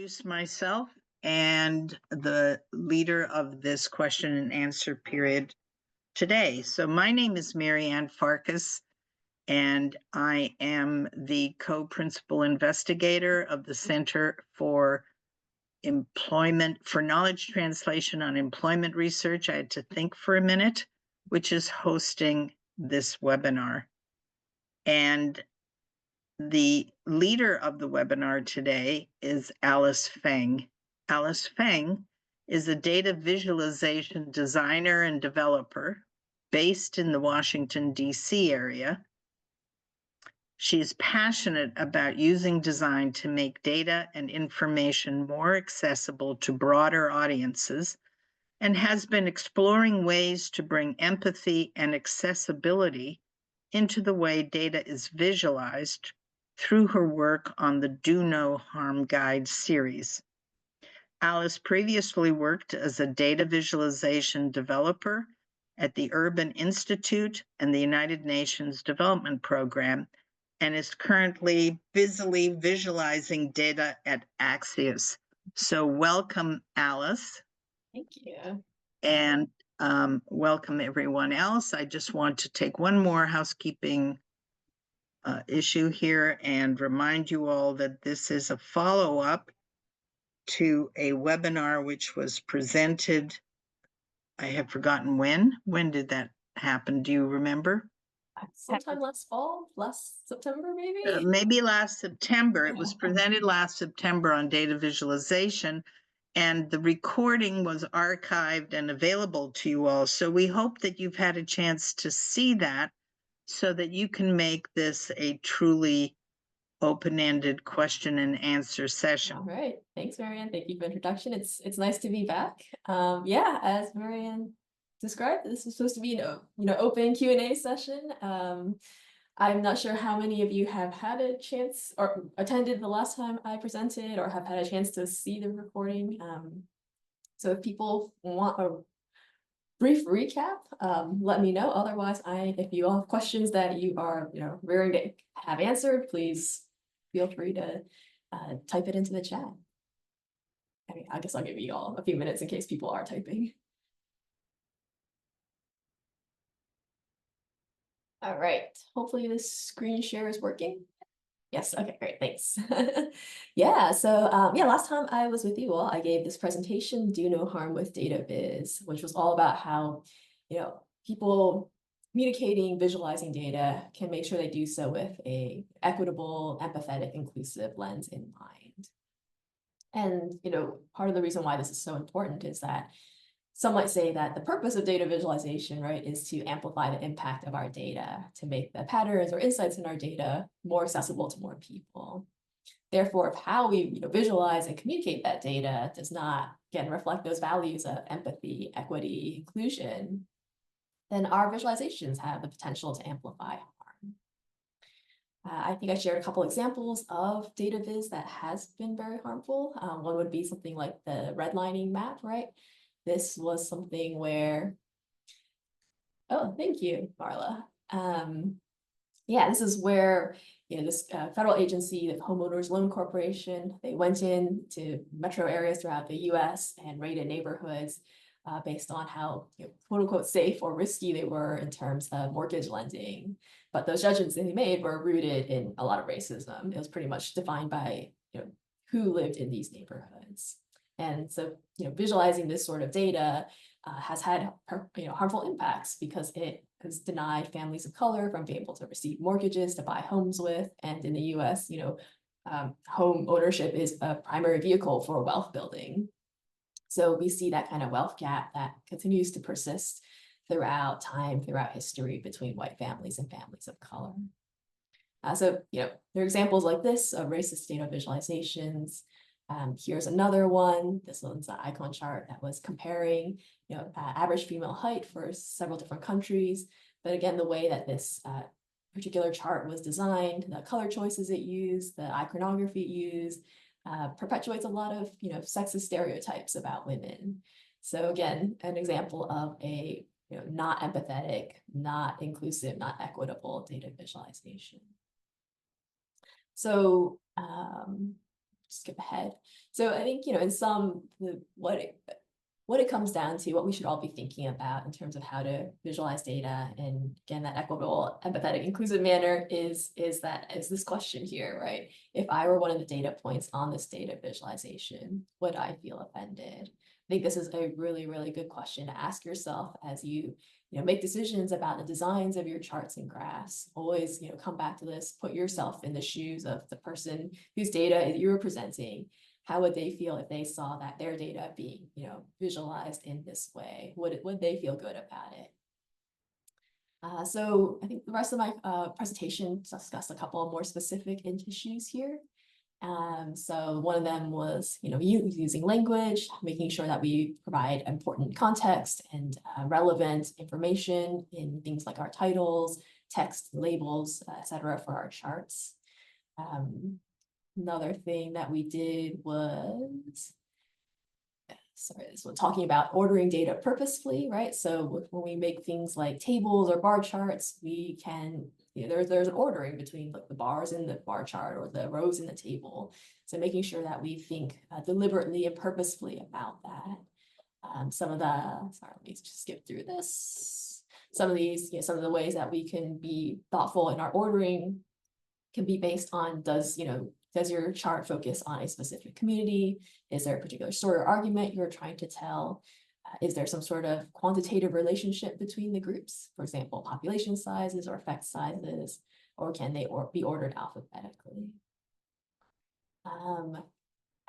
introduce myself and the leader of this question and answer period today. So my name is Mary Ann Farkas, and I am the co-principal investigator of the Center for Knowledge Translation on Employment Research. I had to think for a minute, which is hosting this webinar. And the leader of the webinar today is Alice Feng. Alice Feng is a data visualization designer and developer based in the Washington, D.C. area. She is passionate about using design to make data and information more accessible to broader audiences and has been exploring ways to bring empathy and accessibility into the way data is visualized through her work on the Do No Harm Guide series. Alice previously worked as a data visualization developer at the Urban Institute and the United Nations Development Program, and is currently busily visualizing data at Axios. So welcome, Alice. Thank you. And welcome everyone else. I just want to take one more housekeeping issue here and remind you all that this is a follow-up to a webinar which was presented, I have forgotten when. When did that happen? Do you remember? Sometime last fall, last September, maybe? Maybe last September. It was presented last September on data visualization, and the recording was archived and available to you all. So we hope that you've had a chance to see that so that you can make this a truly open-ended question and answer session. All right. Thanks, Marianne. Thank you for the introduction. It's nice to be back. Yeah, as Marianne described, this was supposed to be an open Q&A session. I'm not sure how many of you have had a chance or attended the last time I presented or have had a chance to see the recording. So if people want a brief recap, let me know. Otherwise, if you all have questions that you are raring to have answered, please feel free to type it into the chat. I guess I'll give you all a few minutes in case people are typing. All right, hopefully this screen share is working. Yes, okay, great, thanks. Yeah, so last time I was with you all, I gave this presentation, Do No Harm with Data Viz, which was all about how, people communicating, visualizing data can make sure they do so with a equitable, empathetic, inclusive lens in mind. And, part of the reason why this is so important is that some might say that the purpose of data visualization, right, is to amplify the impact of our data, to make the patterns or insights in our data more accessible to more people. Therefore, if how we visualize and communicate that data does not, again, reflect those values of empathy, equity, inclusion, then our visualizations have the potential to amplify harm. I think I shared a couple examples of data viz that has been very harmful. One would be something like the redlining map, right? This was something where, oh, thank you, Marla. Yeah, this is where this federal agency, the Homeowners Loan Corporation, they went in to metro areas throughout the U.S. and rated neighborhoods based on how quote unquote safe or risky they were in terms of mortgage lending. But those judgments they made were rooted in a lot of racism. It was pretty much defined by who lived in these neighborhoods. And so, visualizing this sort of data has had harmful impacts because it has denied families of color from being able to receive mortgages to buy homes with. And in the U.S., home ownership is a primary vehicle for wealth building. So we see that kind of wealth gap that continues to persist throughout time, throughout history between white families and families of color. So, there are examples like this of racist data visualizations. Here's another one. This one's an icon chart that was comparing, average female height for several different countries. But again, the way that this particular chart was designed, the color choices it used, the iconography it used, perpetuates a lot of, sexist stereotypes about women. So again, an example of a, not empathetic, not inclusive, not equitable data visualization. So skip ahead. So I think, in some, what it comes down to, what we should all be thinking about in terms of how to visualize data, and again, that equitable, empathetic, inclusive manner is this question here, right? If I were one of the data points on this data visualization, would I feel offended? I think this is a really, really good question to ask yourself as you make decisions about the designs of your charts and graphs. Always, come back to this, put yourself in the shoes of the person whose data you're presenting. How would they feel if they saw that their data being, visualized in this way? Would they feel good about it? So I think the rest of my presentation discussed a couple of more specific issues here. So one of them was, using language, making sure that we provide important context and relevant information in things like our titles, text, labels, etc. for our charts. Another thing that we did was, this one, talking about ordering data purposefully, right? So when we make things like tables or bar charts, we can, there's an ordering between the bars in the bar chart or the rows in the table. So making sure that we think deliberately and purposefully about that. Sorry, let me just skip through this. Some of these, some of the ways that we can be thoughtful in our ordering can be based on, does your chart focus on a specific community? Is there a particular story or argument you're trying to tell? Is there some sort of quantitative relationship between the groups? For example, population sizes or effect sizes, or can they be ordered alphabetically?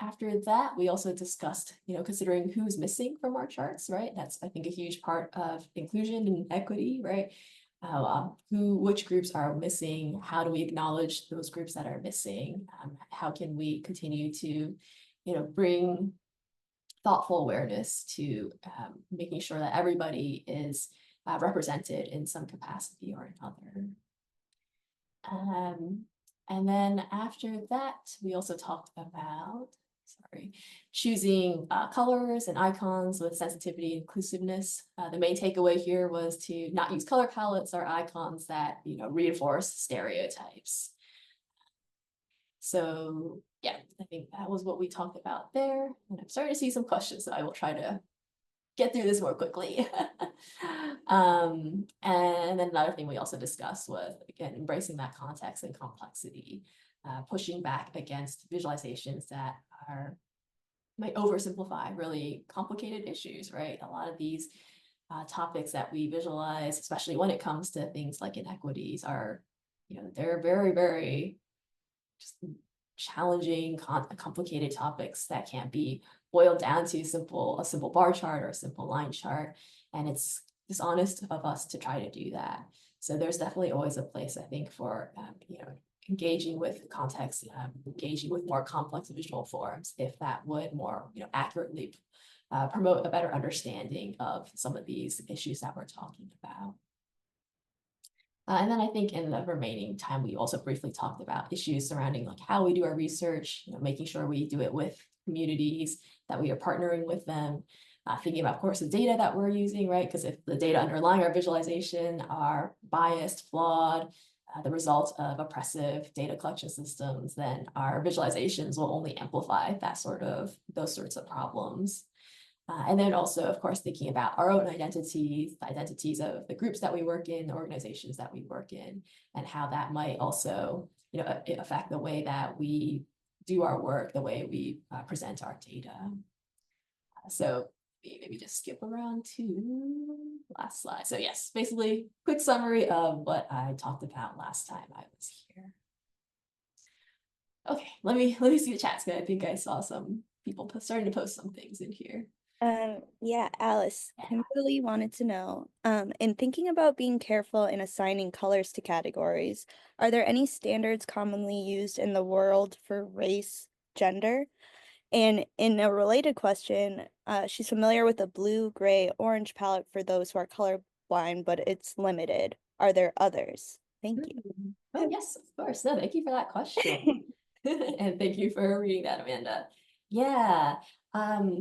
After that, we also discussed, considering who's missing from our charts, right? That's, I think, a huge part of inclusion and equity, right? Which groups are missing? How do we acknowledge those groups that are missing? How can we continue to, bring thoughtful awareness to making sure that everybody is represented in some capacity or another? And then after that, we also talked about, choosing colors and icons with sensitivity and inclusiveness. The main takeaway here was to not use color palettes or icons that reinforce stereotypes. So yeah, I think that was what we talked about there. And I'm starting to see some questions, so I will try to get through this more quickly. And then another thing we also discussed was, again, embracing that context and complexity, pushing back against visualizations that might oversimplify really complicated issues, right? A lot of these topics that we visualize, especially when it comes to things like inequities, are, they're very, very just challenging, complicated topics that can't be boiled down to a simple bar chart or a simple line chart. And it's dishonest of us to try to do that. So there's definitely always a place, I think, for, engaging with context, engaging with more complex visual forms, if that would more, accurately promote a better understanding of some of these issues that we're talking about. And then I think in the remaining time, we also briefly talked about issues surrounding like how we do our research, making sure we do it with communities, that we are partnering with them, thinking about, of course, the data that we're using, right? Because if the data underlying our visualization are biased, flawed, the result of oppressive data collection systems, then our visualizations will only amplify those sorts of problems. And then also, of course, thinking about our own identities, the identities of the groups that we work in, the organizations that we work in, and how that might also, affect the way that we do our work, the way we present our data. So maybe just skip around to last slide. So yes, basically quick summary of what I talked about last time I was here. Okay, let me see the chats, because I think I saw some people starting to post some things in here. Yeah, Alice, Kimberly wanted to know, in thinking about being careful in assigning colors to categories, are there any standards commonly used in the world for race, gender? And in a related question, she's familiar with the blue, gray, orange palette for those who are colorblind, but it's limited. Are there others? Thank you. Oh, yes, of course. No, thank you for that question. And thank you for reading that, Amanda. Yeah.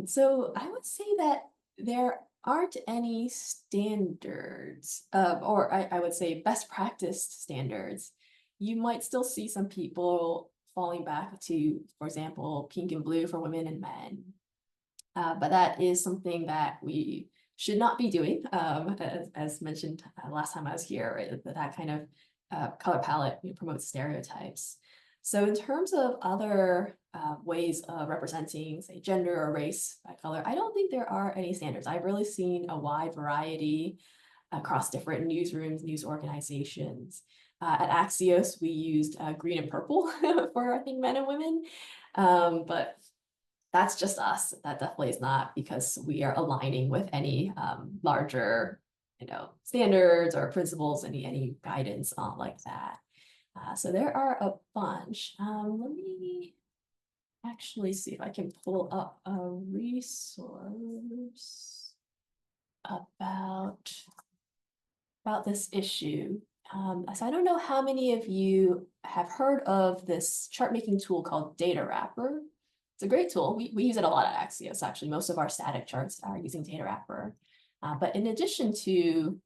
So I would say that there aren't any standards, or I would say best practice standards. You might still see some people falling back to, for example, pink and blue for women and men. But that is something that we should not be doing, as mentioned last time I was here, right? That kind of color palette promotes stereotypes. So in terms of other ways of representing, say, gender or race by color, I don't think there are any standards. I've really seen a wide variety across different newsrooms, news organizations. At Axios, we used green and purple for, I think, men and women, but that's just us. That definitely is not because we are aligning with any larger, standards or principles, any guidance on like that. So there are a bunch. Let me actually see if I can pull up a resource about this issue. So I don't know how many of you have heard of this chart making tool called Data Wrapper. It's a great tool. We use it a lot at Axios, actually. Most of our static charts are using Data Wrapper. But in addition to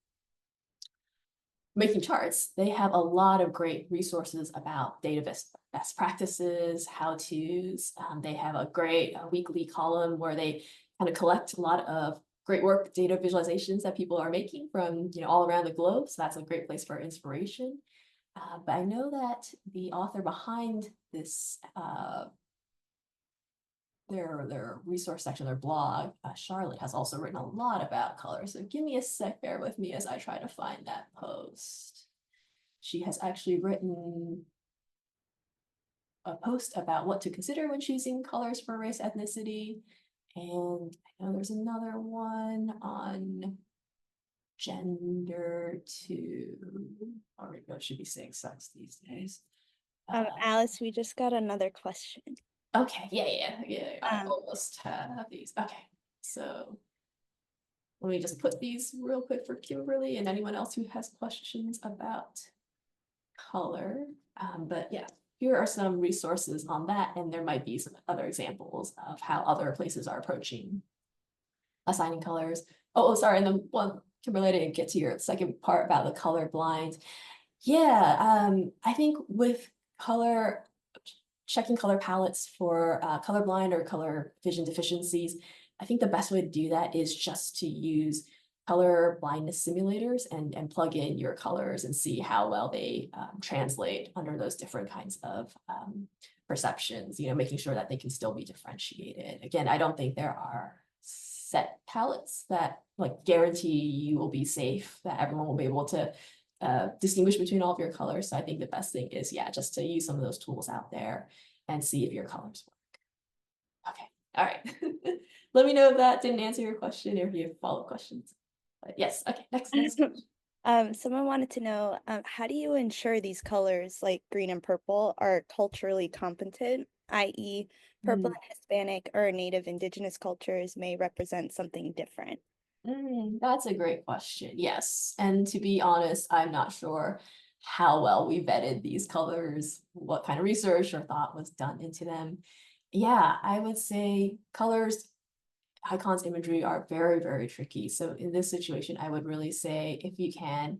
making charts, they have a lot of great resources about data best practices, how-tos. They have a great weekly column where they kind of collect a lot of great work, data visualizations that people are making from all around the globe. So that's a great place for inspiration. But I know that the author behind this, their resource section, their blog, Charlotte, has also written a lot about color. So give me a sec, bear with me as I try to find that post. She has actually written a post about what to consider when choosing colors for race, ethnicity. And I know there's another one on gender too, or maybe I should be saying sex these days. Alice, we just got another question. Okay, yeah. I almost have these. Okay, so let me just put these real quick for Kimberly and anyone else who has questions about color. But yeah, here are some resources on that, and there might be some other examples of how other places are approaching assigning colors. Oh, sorry, and then one, Kimberly, I didn't get to your second part about the color blind. Yeah, I think with color, checking color palettes for colorblind or color vision deficiencies, I think the best way to do that is just to use color blindness simulators and plug in your colors and see how well they translate under those different kinds of perceptions, making sure that they can still be differentiated. Again, I don't think there are set palettes that guarantee you will be safe, that everyone will be able to distinguish between all of your colors. So I think the best thing is, just to use some of those tools out there and see if your colors work. Okay, all right. Let me know if that didn't answer your question or if you have follow-up questions. But yes, okay, next question. Someone wanted to know, how do you ensure these colors like green and purple are culturally competent, i.e. purple and Hispanic or Native Indigenous cultures may represent something different? That's a great question. Yes. And to be honest, I'm not sure how well we vetted these colors, what kind of research or thought was done into them. Yeah, I would say colors, icons, imagery are very, very tricky. So in this situation, I would really say if you can,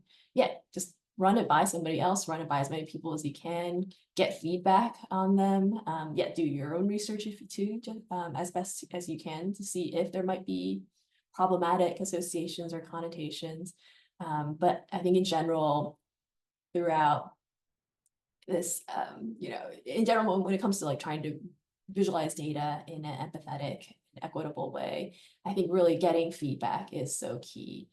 just run it by somebody else, run it by as many people as you can, get feedback on them. Do your own research if you too, as best as you can to see if there might be problematic associations or connotations. But I think in general, throughout this, in general, when it comes to trying to visualize data in an empathetic, equitable way, I think really getting feedback is so key.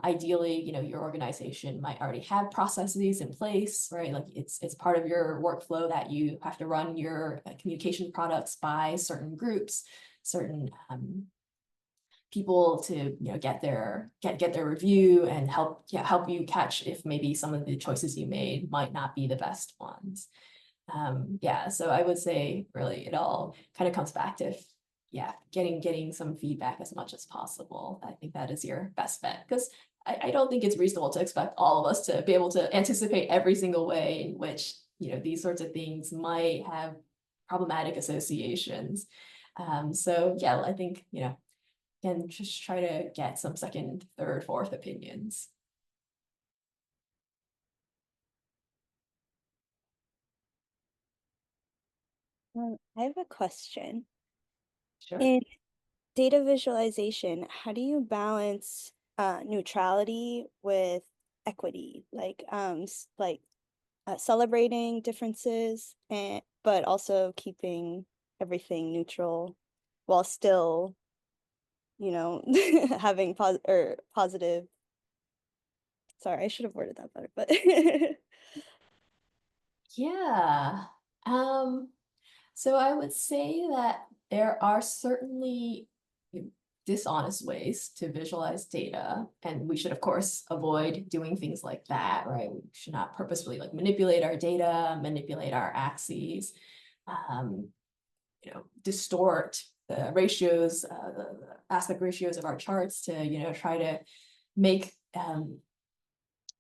Ideally, your organization might already have processes in place, right? It's part of your workflow that you have to run your communication products by certain groups, certain people to get their review and help you catch if maybe some of the choices you made might not be the best ones. So I would say really it all kind of comes back to getting some feedback as much as possible. I think that is your best bet, because I don't think it's reasonable to expect all of us to be able to anticipate every single way in which these sorts of things might have problematic associations. I think and just try to get some second, third, fourth opinions. I have a question. Sure. In data visualization, how do you balance neutrality with equity? Celebrating differences and but also keeping everything neutral while still, having positive. Sorry, I should have worded that better, but Yeah. So I would say that there are certainly dishonest ways to visualize data, and we should, of course, avoid doing things like that, right? We should not purposefully like manipulate our data, manipulate our axes, um, distort the ratios, the aspect ratios of our charts to, try to make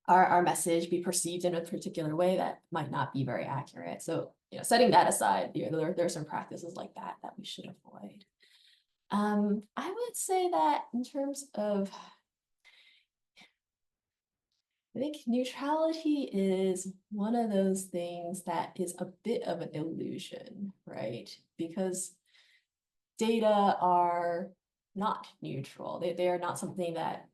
our message be perceived in a particular way that might not be very accurate. So, setting that aside, there are some practices like that we should avoid. I would say that in terms of, I think neutrality is one of those things that is a bit of an illusion, right? Because data are not neutral. They are not something that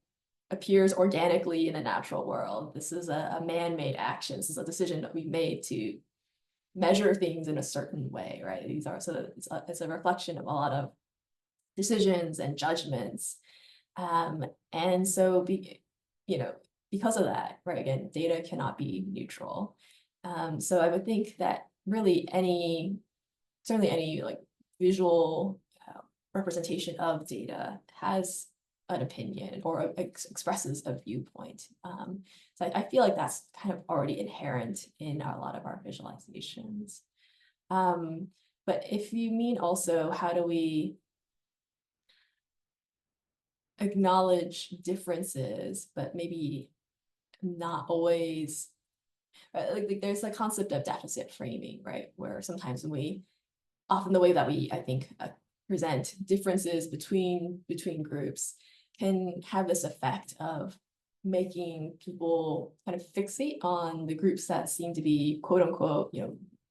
appears organically in the natural world. This is a man-made action. This is a decision that we made to measure things in a certain way, right? It's a reflection of a lot of decisions and judgments. And so because of that, right, again, data cannot be neutral. So I would think that really certainly any like visual representation of data has an opinion or expresses a viewpoint. So I feel like that's kind of already inherent in a lot of our visualizations. But if you mean also how do we acknowledge differences, but maybe not always, like there's a concept of deficit framing, right? Where sometimes often the way that we, I think, present differences between groups can have this effect of making people kind of fixate on the groups that seem to be quote unquote,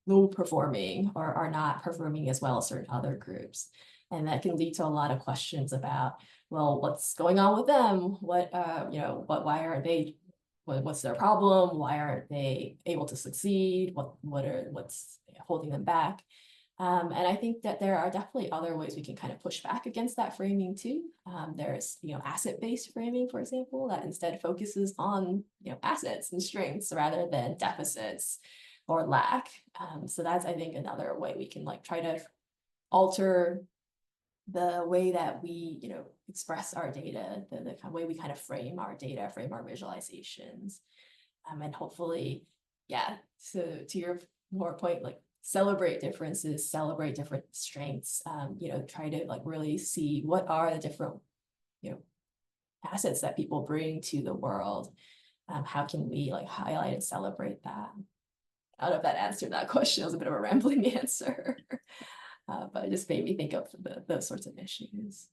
low performing or are not performing as well as certain other groups. And that can lead to a lot of questions about, well, what's going on with them? Why aren't they, what's their problem? Why aren't they able to succeed? What's holding them back? And I think that there are definitely other ways we can kind of push back against that framing too. There's, asset-based framing, for example, that instead focuses on, assets and strengths rather than deficits or lack. So that's, I think, another way we can like try to alter the way that we, express our data, the kind of way we kind of frame our data, frame our visualizations. And hopefully, yeah, so to your more point, like celebrate differences, celebrate different strengths, try to like really see what are the different, assets that people bring to the world. How can we like highlight and celebrate that? I don't know if that answered that question. It was a bit of a rambling answer, but it just made me think of those sorts of issues.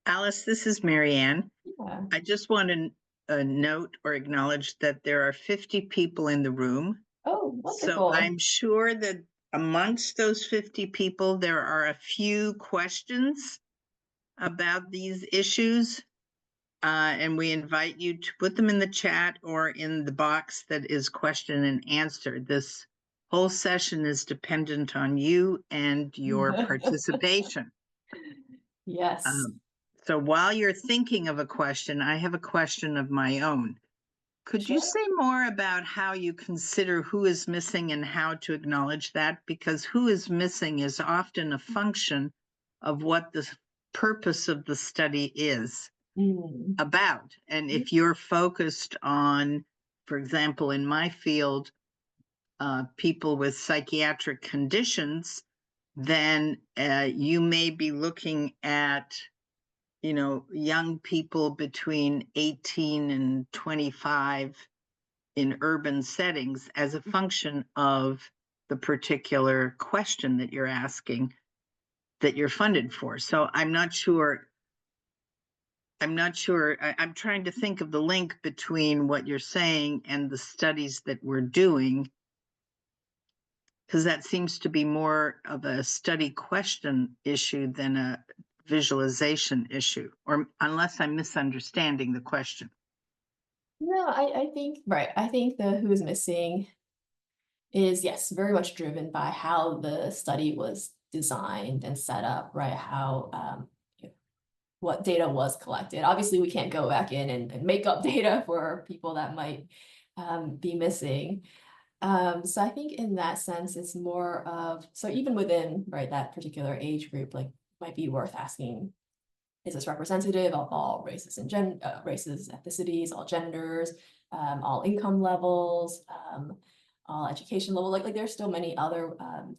Alice, this is Marianne. Yeah. I just want to note or acknowledge that there are 50 people in the room. Oh, wonderful. So I'm sure that amongst those 50 people, there are a few questions about these issues. And we invite you to put them in the chat or in the box that is question and answer. This whole session is dependent on you and your participation. Yes. So while you're thinking of a question, I have a question of my own. Could you say more about how you consider who is missing and how to acknowledge that? Because who is missing is often a function of what the purpose of the study is about. And if you're focused on, for example, in my field, people with psychiatric conditions, then you may be looking at young people between 18 and 25 in urban settings as a function of the particular question that you're asking that you're funded for. So I'm not sure. I'm trying to think of the link between what you're saying and the studies that we're doing. because that seems to be more of a study question issue than a visualization issue, or unless I'm misunderstanding the question. No, I think, right. I think the who is missing is, yes, very much driven by how the study was designed and set up, right? How, what data was collected. Obviously, we can't go back in and make up data for people that might be missing. So I think in that sense, it's more of, so even within, right, that particular age group, like, might be worth asking, is this representative of all races and races, ethnicities, all genders, all income levels, all education level? Like there's still many other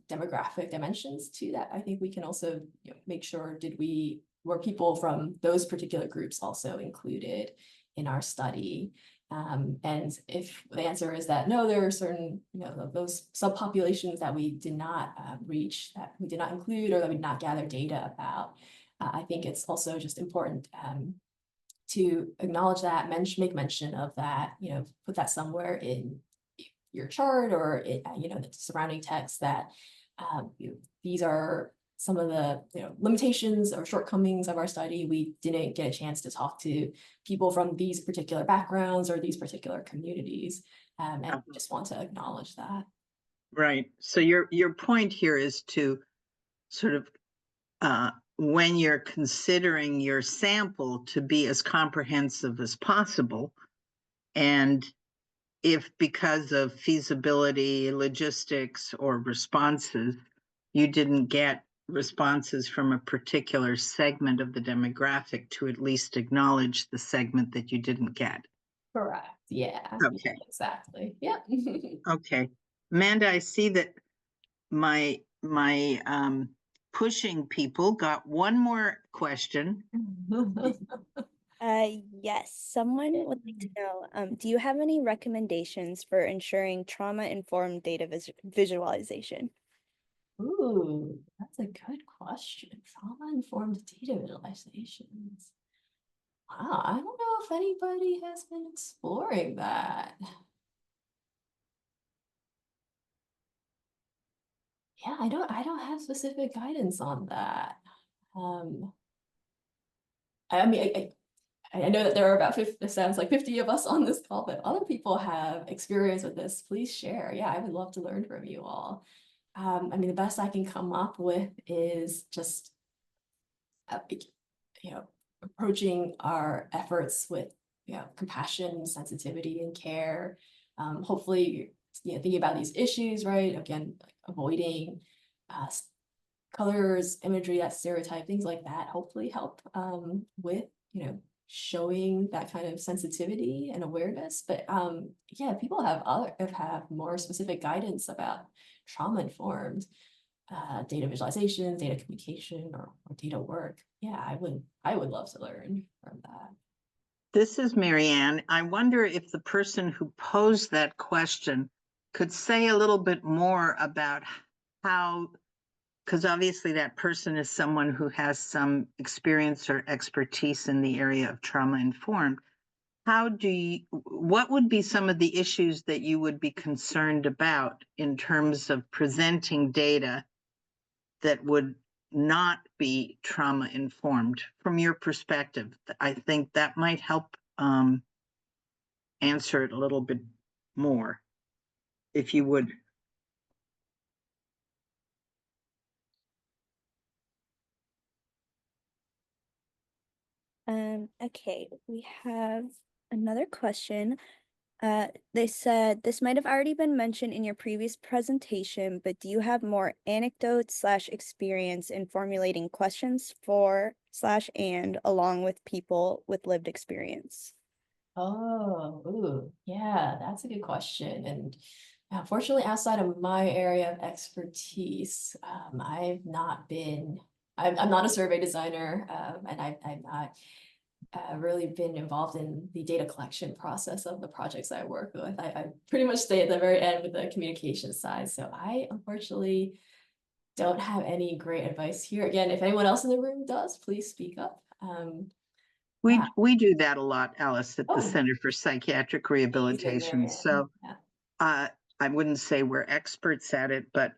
demographic dimensions to that. I think we can also, you know, make sure, were people from those particular groups also included in our study? And if the answer is that no, there are certain, you know, those subpopulations that we did not reach, that we did not include, or that we did not gather data about, I think it's also just important to acknowledge that, make mention of that, you know, put that somewhere in your chart or in, you know, the surrounding text, that these are some of the, you know, limitations or shortcomings of our study. We didn't get a chance to talk to people from these particular backgrounds or these particular communities, and just want to acknowledge that. Right. So your point here is to sort of when you're considering your sample, to be as comprehensive as possible. And if because of feasibility, logistics, or responses, you didn't get responses from a particular segment of the demographic, to at least acknowledge the segment that you didn't get. Correct. Yeah. Okay. Exactly. Yeah. Okay. Amanda, I see that my pushing people got one more question. Yes, someone would like to know, do you have any recommendations for ensuring trauma-informed data visualization? Ooh, that's a good question. Trauma-informed data visualizations. Wow, I don't know if anybody has been exploring that. Yeah, I don't have specific guidance on that. I mean, I know that there are about 50, it sounds like 50 of us on this call, but other people have experience with this. Please share. Yeah, I would love to learn from you all. I mean, the best I can come up with is just, you know, approaching our efforts with, you know, compassion, sensitivity, and care. Hopefully, you know, thinking about these issues, right? Again, like avoiding colors, imagery, that stereotype, things like that, hopefully help with, you know, showing that kind of sensitivity and awareness. But yeah, people have more specific guidance about trauma-informed data visualization, data communication, or data work. Yeah, I would love to learn from that. This is Marianne. I wonder if the person who posed that question could say a little bit more about how, because obviously that person is someone who has some experience or expertise in the area of trauma-informed. What would be some of the issues that you would be concerned about in terms of presenting data that would not be trauma-informed from your perspective? I think that might help answer it a little bit more, if you would. Okay, we have another question. They said this might have already been mentioned in your previous presentation, but do you have more anecdotes / experience in formulating questions for / and along with people with lived experience? Oh, ooh, yeah, that's a good question. And unfortunately, outside of my area of expertise, I'm not a survey designer, and I've not really been involved in the data collection process of the projects I work with. I pretty much stay at the very end with the communication side. So I unfortunately don't have any great advice here. Again, if anyone else in the room does, please speak up. Yeah. We do that a lot, Alice, at the Oh, Center for Psychiatric Rehabilitation. Marianne. So Yeah. I wouldn't say we're experts at it, but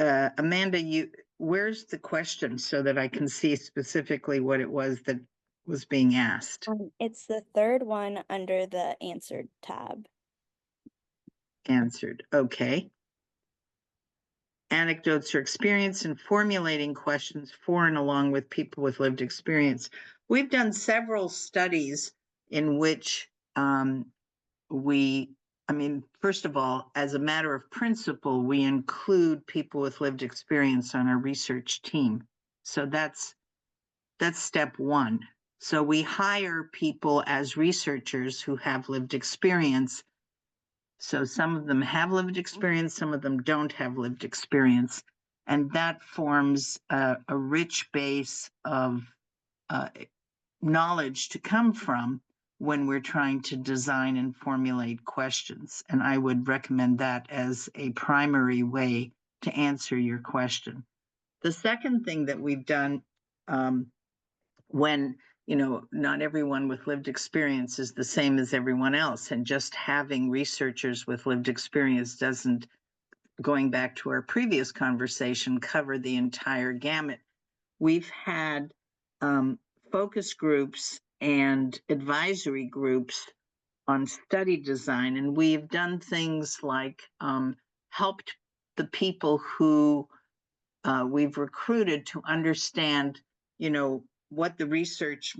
Amanda, where's the question so that I can see specifically what it was that was being asked? It's the third one under the answered tab. Answered. Okay. Anecdotes or experience in formulating questions for and along with people with lived experience. We've done several studies in which first of all, as a matter of principle, we include people with lived experience on our research team. So that's step one. So we hire people as researchers who have lived experience. So some of them have lived experience, some of them don't have lived experience. And that forms a rich base of knowledge to come from when we're trying to design and formulate questions. And I would recommend that as a primary way to answer your question. The second thing that we've done when, not everyone with lived experience is the same as everyone else, and just having researchers with lived experience doesn't, going back to our previous conversation, cover the entire gamut. We've had focus groups and advisory groups on study design, and we've done things like helped the people who we've recruited to understand, what research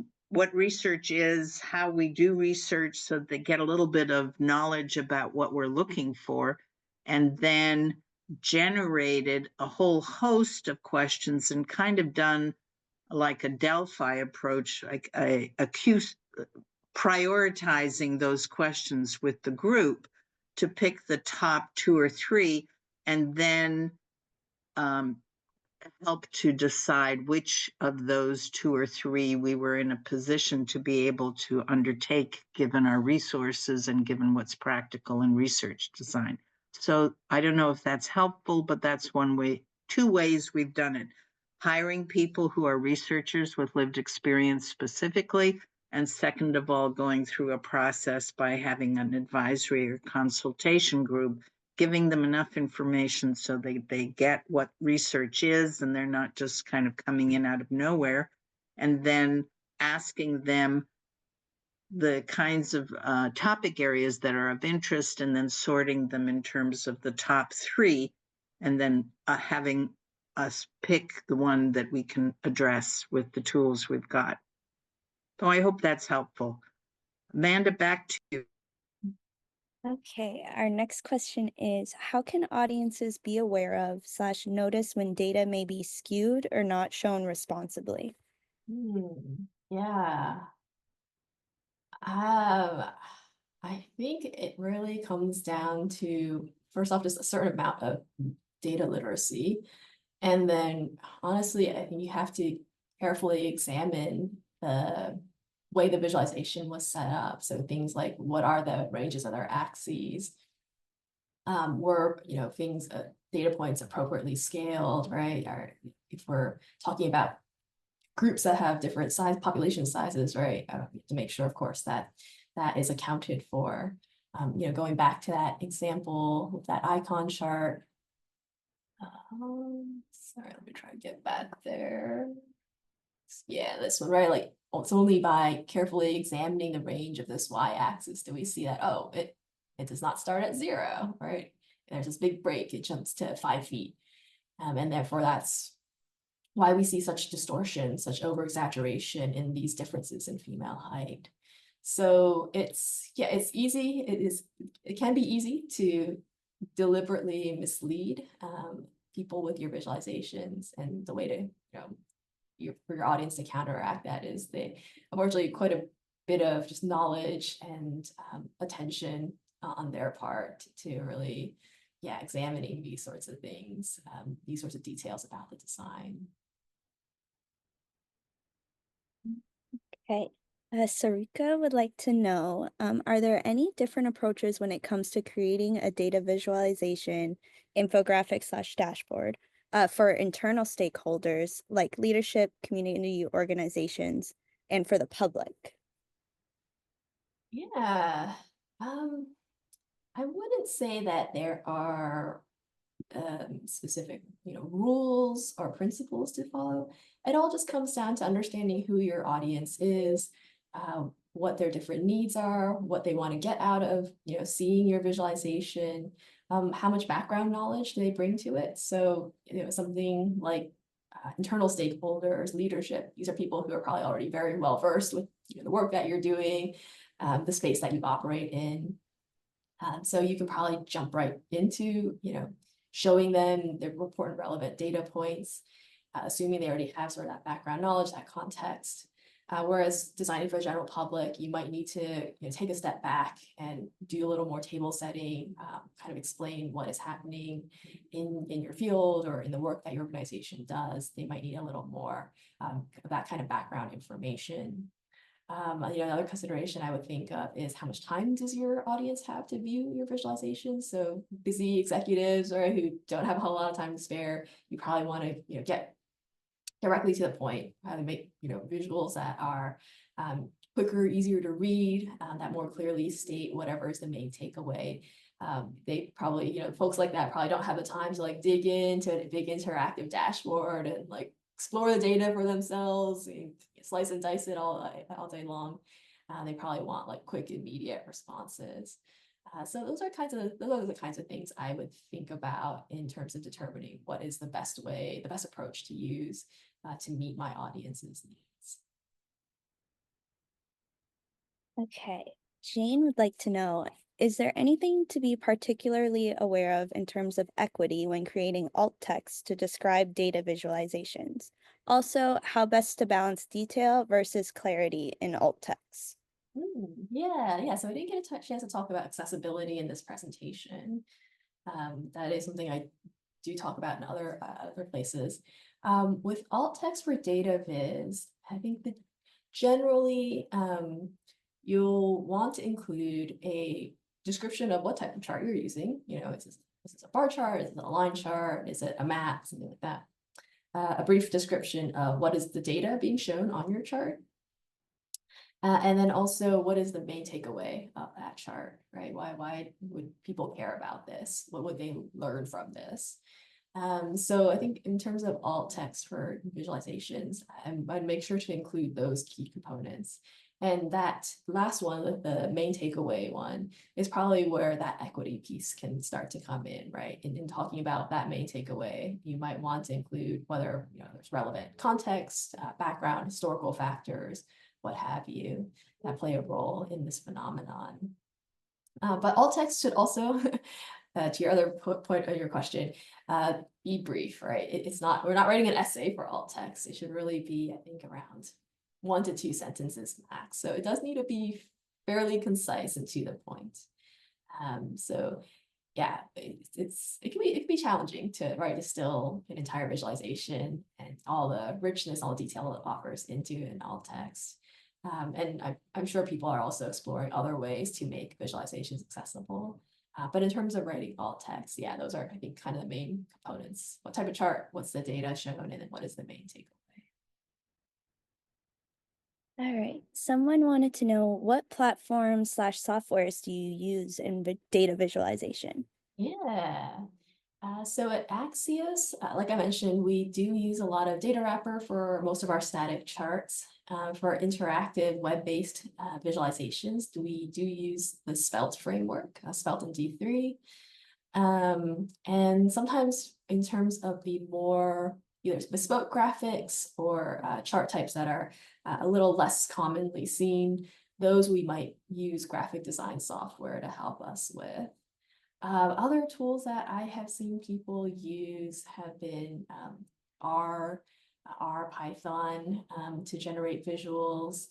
is, how we do research, so they get a little bit of knowledge about what we're looking for, and then generated a whole host of questions and kind of done like a Delphi approach, like a prioritizing those questions with the group to pick the top 2 or 3, and then help to decide which of those 2 or 3 we were in a position to be able to undertake, given our resources and given what's practical in research design. So I don't know if that's helpful, but that's one way, 2 ways we've done it. Hiring people who are researchers with lived experience specifically, and second of all, going through a process by having an advisory or consultation group, giving them enough information so they get what research is and they're not just kind of coming in out of nowhere, and then asking them the kinds of topic areas that are of interest, and then sorting them in terms of the top 3, and then having us pick the one that we can address with the tools we've got. So I hope that's helpful. Amanda, back to you. Okay, our next question is, how can audiences be aware of / notice when data may be skewed or not shown responsibly? Yeah. I think it really comes down to, first off, just a certain amount of data literacy. And then honestly, I think you have to carefully examine the way the visualization was set up. So things like, what are the ranges of their axes? Were, things, data points appropriately scaled, right? Or if we're talking about groups that have different population sizes, right? To make sure, of course, that is accounted for. Going back to that example with that icon chart. Sorry, let me try to get back there. Yeah, this one, right? Like, it's only by carefully examining the range of this y-axis do we see that, oh, it does not start at 0, right? There's this big break, it jumps to 5 feet. And therefore, that's why we see such distortion, such over-exaggeration in these differences in female height. So it's easy. It can be easy to deliberately mislead people with your visualizations, and the way to, for your audience to counteract that is unfortunately quite a bit of just knowledge and attention on their part to really, examining these sorts of things, these sorts of details about the design. Okay, Sarika would like to know, are there any different approaches when it comes to creating a data visualization, infographic / dashboard, for internal stakeholders like leadership, community organizations, and for the public? Yeah, I wouldn't say that there are specific, rules or principles to follow. It all just comes down to understanding who your audience is, what their different needs are, what they want to get out of, seeing your visualization, how much background knowledge do they bring to it. So, something like internal stakeholders, leadership, these are people who are probably already very well versed with the work that you're doing, the space that you operate in. So you can probably jump right into, showing them the important relevant data points, assuming they already have sort of that background knowledge, that context. Whereas designing for the general public, you might need to take a step back and do a little more table setting, kind of explain what is happening in your field or in the work that your organization does. They might need a little more of that kind of background information. Another consideration I would think of is how much time does your audience have to view your visualization? So busy executives or who don't have a whole lot of time to spare, you probably want to get directly to the point, how to make visuals that are quicker, easier to read, that more clearly state whatever is the main takeaway. They probably, folks like that probably don't have the time to like dig into a big interactive dashboard and like explore the data for themselves, and slice and dice it all day long. They probably want like quick, immediate responses. So those are the kinds of things I would think about in terms of determining what is the best approach to use to meet my audience's needs. Okay, Jane would like to know, is there anything to be particularly aware of in terms of equity when creating alt text to describe data visualizations? Also, how best to balance detail versus clarity in alt text? Yeah. So I didn't get a chance to talk about accessibility in this presentation. That is something I do talk about in other places. With alt text for data viz, I think that generally you'll want to include a description of what type of chart you're using. Is this a bar chart? Is it a line chart? Is it a map? Something like that. A brief description of what is the data being shown on your chart. And then also, what is the main takeaway of that chart, right? Why would people care about this? What would they learn from this? So I think in terms of alt text for visualizations, I'd make sure to include those key components. And that last one, the main takeaway one, is probably where that equity piece can start to come in, right? In talking about that main takeaway, you might want to include whether there's relevant context, background, historical factors, what have you, that play a role in this phenomenon. But alt text should also, to your other point of your question, be brief, right? We're not writing an essay for alt text. It should really be, I think, around 1 to 2 sentences max. So it does need to be fairly concise and to the point. So yeah, it can be challenging to distill an entire visualization and all the richness, all the detail it offers into an alt text. And I'm sure people are also exploring other ways to make visualizations accessible. But in terms of writing alt text, yeah, those are, I think, kind of the main components. What type of chart, what's the data shown, and then what is the main takeaway? All right, someone wanted to know, what platforms / softwares do you use in data visualization? Yeah. So at Axios, like I mentioned, we do use a lot of data wrapper for most of our static charts. For interactive web-based visualizations, we do use the Svelte framework, Svelte and D3. And sometimes in terms of the more either bespoke graphics or chart types that are a little less commonly seen, those we might use graphic design software to help us with. Other tools that I have seen people use have been R, Python to generate visuals,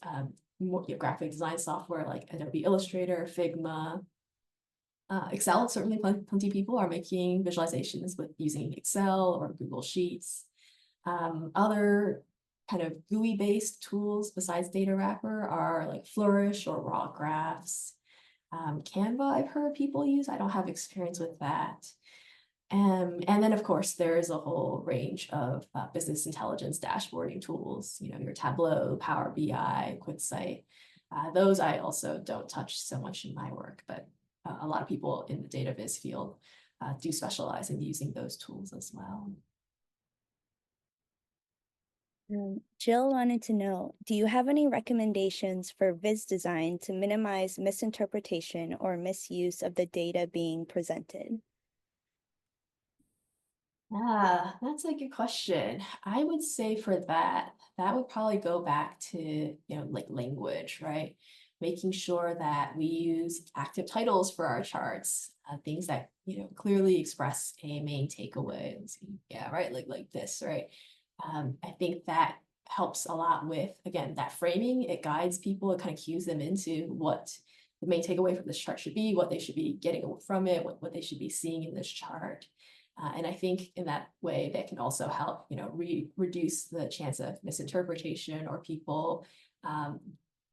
graphic design software like Adobe Illustrator, Figma. Excel, certainly plenty of people are making visualizations with using Excel or Google Sheets. Other kind of GUI-based tools besides data wrapper are like Flourish or Raw Graphs. Canva, I've heard people use. I don't have experience with that. And then, of course, there is a whole range of business intelligence dashboarding tools, your Tableau, Power BI, QuickSight. Those I also don't touch so much in my work, but a lot of people in the data viz field do specialize in using those tools as well. Jill wanted to know, do you have any recommendations for Viz design to minimize misinterpretation or misuse of the data being presented? Yeah, that's a good question. I would say for that would probably go back to, like language, right? Making sure that we use active titles for our charts, things that, clearly express a main takeaway. Yeah, right, like this, right? I think that helps a lot with, again, that framing. It guides people, it kind of cues them into what the main takeaway from this chart should be, what they should be getting from it, what they should be seeing in this chart. And I think in that way, that can also help, reduce the chance of misinterpretation or people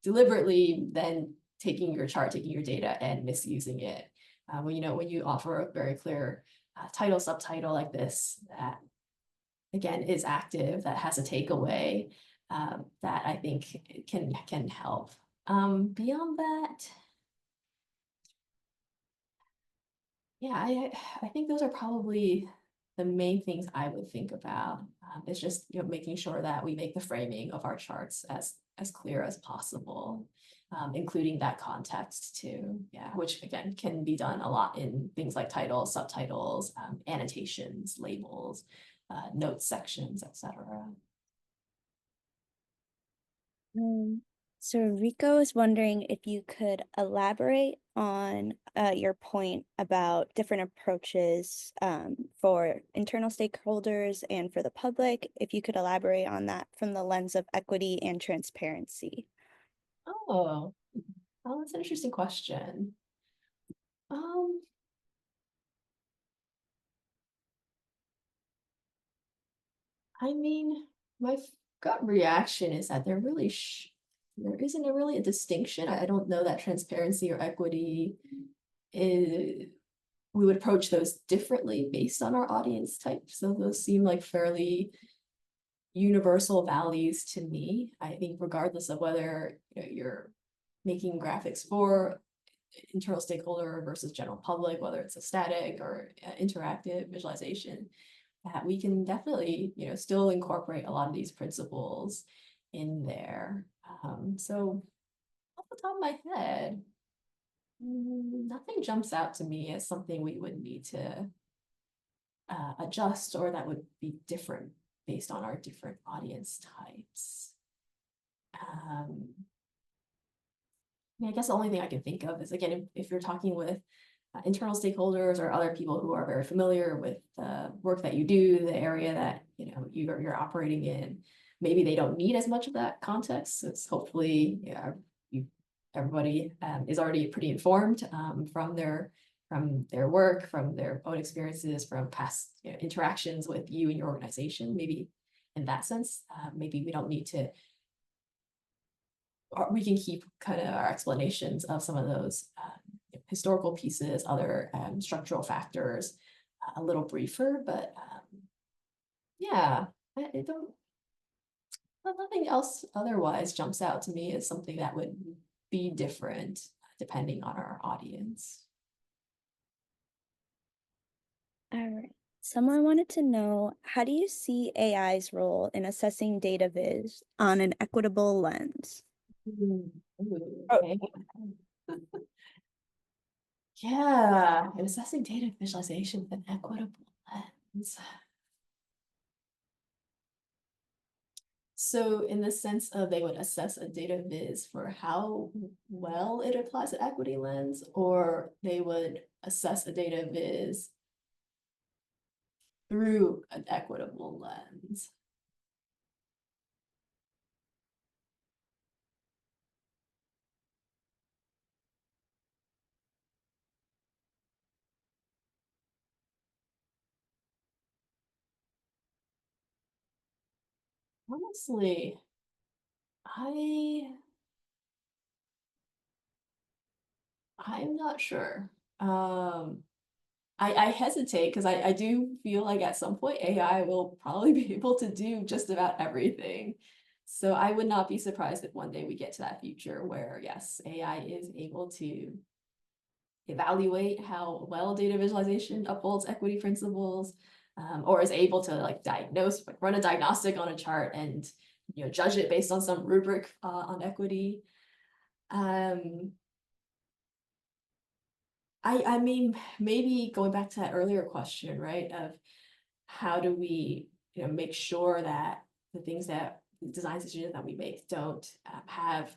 deliberately then taking your chart, taking your data and misusing it. When you offer a very clear title, subtitle like this, that again is active, that has a takeaway, that I think can help. Beyond that, yeah, I think those are probably the main things I would think about. It's just making sure that we make the framing of our charts as clear as possible, including that context too. Yeah, which again can be done a lot in things like titles, subtitles, annotations, labels, notes sections, etc. So Rico is wondering if you could elaborate on your point about different approaches for internal stakeholders and for the public, if you could elaborate on that from the lens of equity and transparency. Oh, that's an interesting question. I mean, my gut reaction is that there isn't really a distinction. I don't know that transparency or equity is, we would approach those differently based on our audience type. So those seem like fairly universal values to me. I think regardless of whether you're making graphics for internal stakeholder versus general public, whether it's a static or interactive visualization, that we can definitely, still incorporate a lot of these principles in there. So off the top of my head, nothing jumps out to me as something we would need to adjust or that would be different based on our different audience types. I guess the only thing I can think of is, again, if you're talking with internal stakeholders or other people who are very familiar with the work that you do, the area that you're operating in, maybe they don't need as much of that context. So it's hopefully everybody is already pretty informed from their work, from their own experiences, from past interactions with you and your organization. Maybe in that sense, maybe we don't need to, or we can keep kind of our explanations of some of those historical pieces, other structural factors, a little briefer, but yeah, I don't, nothing else otherwise jumps out to me as something that would be different depending on our audience. All right. Someone wanted to know, how do you see AI's role in assessing data viz on an equitable lens? Okay. Yeah, and assessing data visualization with an equitable lens. So in the sense of they would assess a data viz for how well it applies to equity lens, or they would assess a data viz through an equitable lens. Honestly, I'm not sure. I hesitate because I do feel like at some point AI will probably be able to do just about everything. So I would not be surprised if one day we get to that future where yes, AI is able to evaluate how well data visualization upholds equity principles, or is able to like diagnose, like run a diagnostic on a chart and judge it based on some rubric on equity. I mean, maybe going back to that earlier question, right, of how do we make sure that the things that design decisions that we make don't have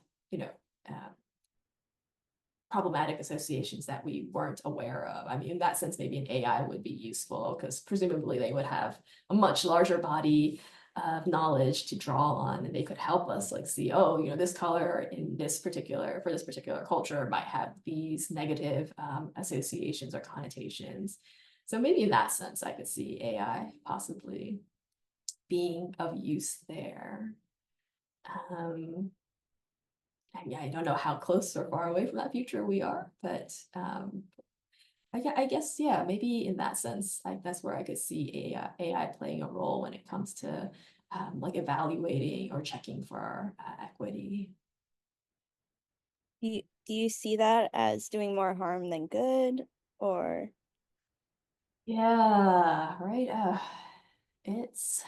problematic associations that we weren't aware of. I mean, in that sense, maybe an AI would be useful because presumably they would have a much larger body of knowledge to draw on, and they could help us like see, oh, this color in this particular, for this particular culture might have these negative associations or connotations. So maybe in that sense, I could see AI possibly being of use there. I don't know how close or far away from that future we are, but I guess, yeah, maybe in that sense, that's where I could see AI playing a role when it comes to like evaluating or checking for equity. Do you see that as doing more harm than good, or? Yeah, right. It's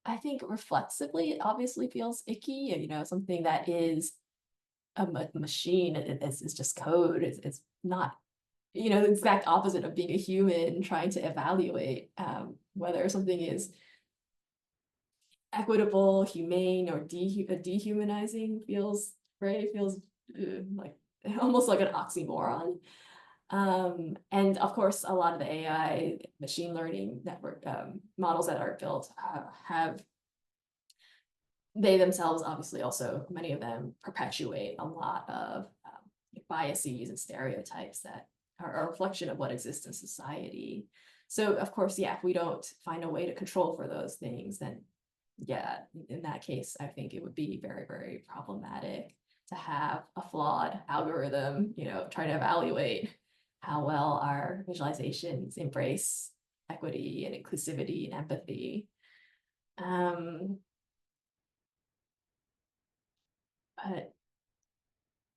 I think reflexively, it obviously feels icky, something that is a machine, it's just code. It's not, the exact opposite of being a human trying to evaluate whether something is equitable, humane, or dehumanizing feels, right? It feels like almost like an oxymoron. And of course, a lot of the AI machine learning network models that are built have they themselves obviously also, many of them perpetuate a lot of biases and stereotypes that are a reflection of what exists in society. So of course, yeah, if we don't find a way to control for those things, then yeah, in that case, I think it would be very, very problematic to have a flawed algorithm, try to evaluate how well our visualizations embrace equity and inclusivity and empathy. But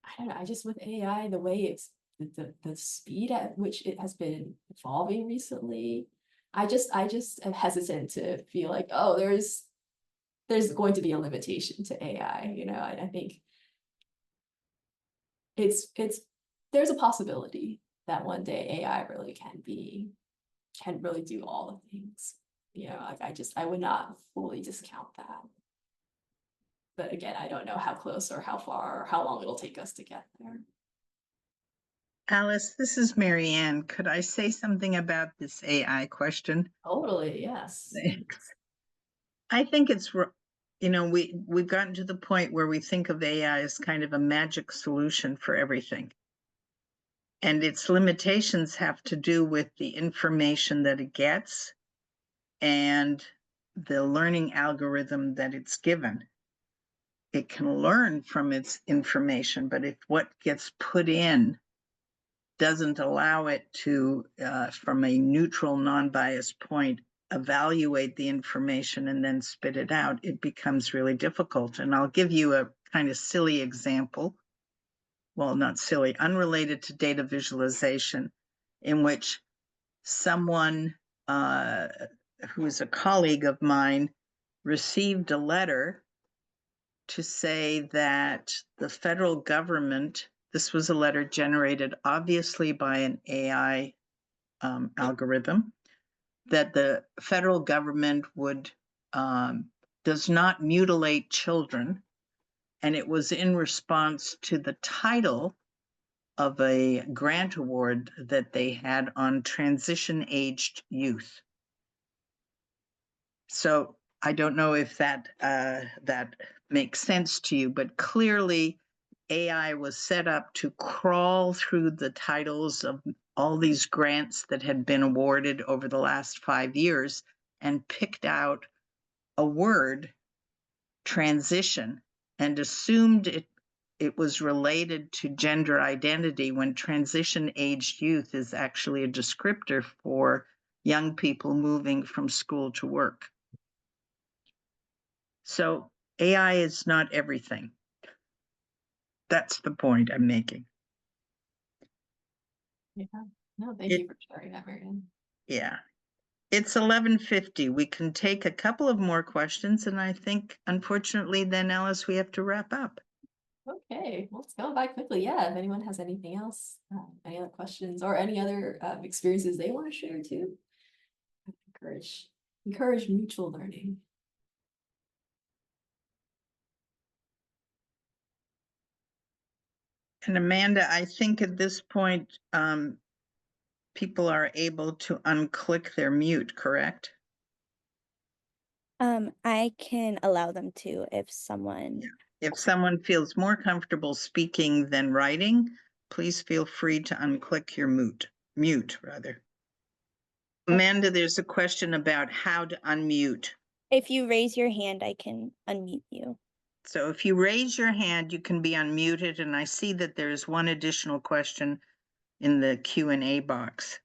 I don't know, I just with AI, the way it's the speed at which it has been evolving recently, I just am hesitant to feel like, oh, there's going to be a limitation to AI. I think it's there's a possibility that one day AI really can really do all the things. Like I would not fully discount that. But again, I don't know how close or how far or how long it'll take us to get there. Alice, this is Mary Ann. Could I say something about this AI question? Totally, yes. I think it's, we've gotten to the point where we think of AI as kind of a magic solution for everything. And its limitations have to do with the information that it gets and the learning algorithm that it's given. It can learn from its information, but if what gets put in doesn't allow it to, from a neutral, non-biased point, evaluate the information and then spit it out, it becomes really difficult. And I'll give you a kind of silly example. Well, not silly, unrelated to data visualization, in which someone who is a colleague of mine received a letter to say that the federal government, this was a letter generated obviously by an AI algorithm, that the federal government does not mutilate children. And it was in response to the title of a grant award that they had on transition-aged youth. So I don't know if that makes sense to you, but clearly AI was set up to crawl through the titles of all these grants that had been awarded over the last 5 years and picked out a word, transition, and assumed it was related to gender identity, when transition-aged youth is actually a descriptor for young people moving from school to work. So AI is not everything. That's the point I'm making. Yeah. No, thank It- you for sharing that, Marianne. Yeah. It's 11:50. We can take a couple of more questions, and I think, unfortunately, then, Alice, we have to wrap up. Okay, well, it's going by quickly. Yeah, if anyone has anything else, any other questions or any other experiences they want to share too, I encourage mutual learning. And Amanda, I think at this point, people are able to unclick their mute, correct? I can allow them to if someone. If someone feels more comfortable speaking than writing, please feel free to unclick your mute rather. Amanda, there's a question about how to unmute. If you raise your hand, I can unmute you. So if you raise your hand, you can be unmuted, and I see that there's one additional question in the Q&A box.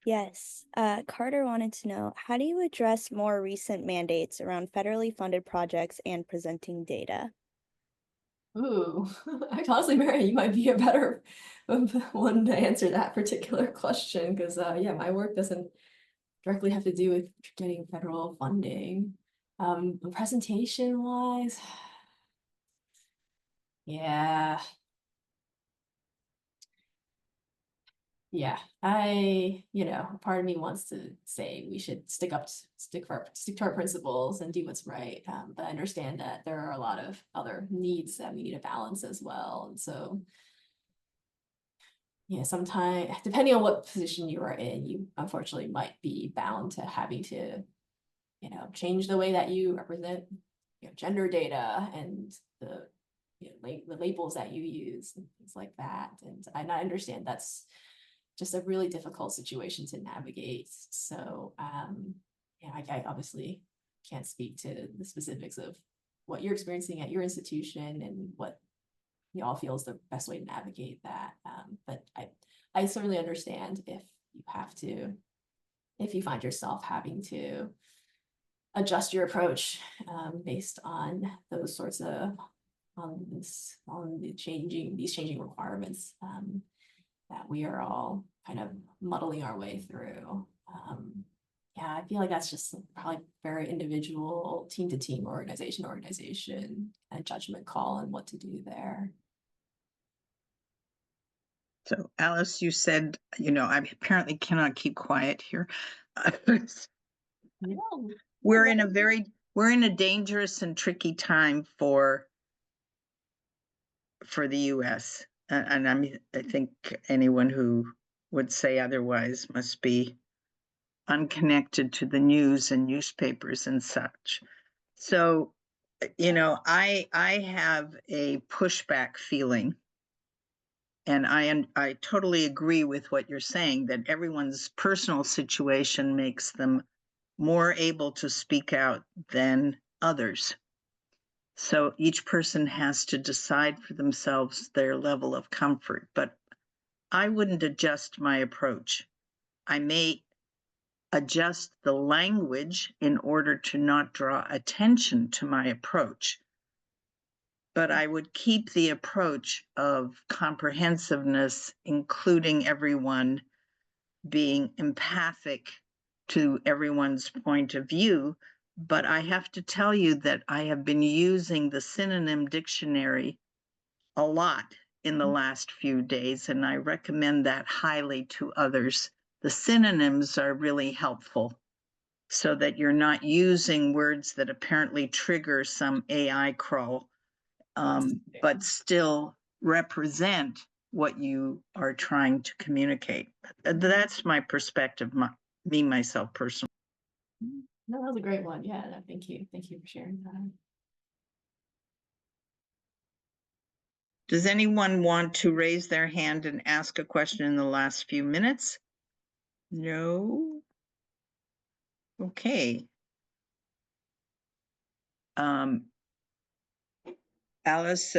Yes, Carter wanted to know, how do you address more recent mandates around federally funded projects and presenting data? Ooh, honestly, Mary, you might be a better one to answer that particular question because, yeah, my work doesn't directly have to do with getting federal funding. Presentation wise, yeah. Yeah, part of me wants to say we should stick to our principles and do what's right. But I understand that there are a lot of other needs that we need to balance as well. And so, yeah, sometimes depending on what position you are in, you unfortunately might be bound to having to, change the way that you represent, gender data and the labels that you use and things like that. And I understand that's just a really difficult situation to navigate. So, yeah, I obviously can't speak to the specifics of what you're experiencing at your institution and what y'all feel is the best way to navigate that. But I certainly understand if you find yourself having to adjust your approach based on those sorts of these changing requirements that we are all kind of muddling our way through. Yeah, I feel like that's just probably very individual, team to team, organization, and judgment call on what to do there. So Alice, you said, I apparently cannot keep quiet here. We're in a dangerous and tricky time for the US. And I think anyone who would say otherwise must be unconnected to the news and newspapers and such. So, I have a pushback feeling, and I totally agree with what you're saying, that everyone's personal situation makes them more able to speak out than others. So each person has to decide for themselves their level of comfort, but I wouldn't adjust my approach. I may adjust the language in order to not draw attention to my approach, but I would keep the approach of comprehensiveness, including everyone, being empathic to everyone's point of view. But I have to tell you that I have been using the synonym dictionary a lot in the last few days, and I recommend that highly to others. The synonyms are really helpful so that you're not using words that apparently trigger some AI crawl, but still represent what you are trying to communicate. That's my perspective, myself personally. No, that was a great one. Yeah, no, thank you. Thank you for sharing that. Does anyone want to raise their hand and ask a question in the last few minutes? No? Okay. Alice,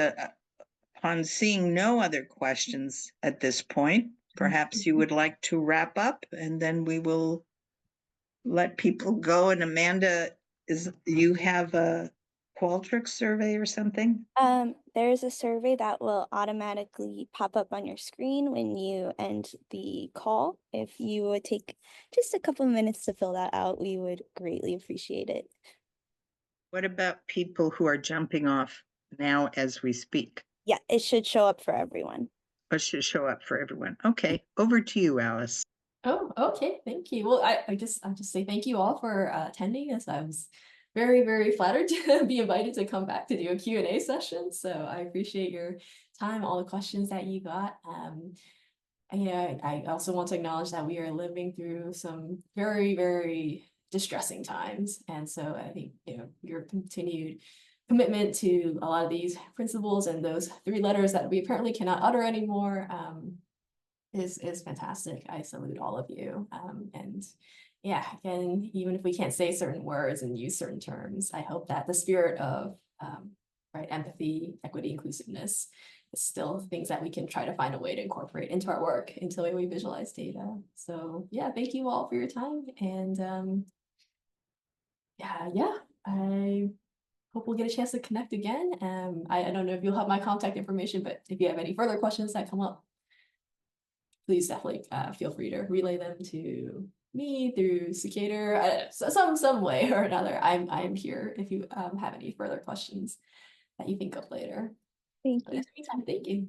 upon seeing no other questions at this point, perhaps you would like to wrap up, and then we will let people go. And Amanda, you have a Qualtrics survey or something? There's a survey that will automatically pop up on your screen when you end the call. If you would take just a couple minutes to fill that out, we would greatly appreciate it. What about people who are jumping off now as we speak? Yeah, it should show up for everyone. Or should show up for everyone? Okay, over to you, Alice. Oh, okay, thank you. Well, I'll just say thank you all for attending this. I was very, very flattered to be invited to come back to do a Q&A session. So I appreciate your time, all the questions that you got. Yeah, I also want to acknowledge that we are living through some very, very distressing times. And so I think, your continued commitment to a lot of these principles and those 3 letters that we apparently cannot utter anymore is fantastic. I salute all of you. And yeah, again, even if we can't say certain words and use certain terms, I hope that the spirit of right, empathy, equity, inclusiveness is still things that we can try to find a way to incorporate into our work, into the way we visualize data. So yeah, thank you all for your time. And yeah, I hope we'll get a chance to connect again. I don't know if you'll have my contact information, but if you have any further questions that come up, please definitely feel free to relay them to me through CeKTER, some way or another. I'm here if you have any further questions that you think of later. Thank But you. in the meantime, thank you.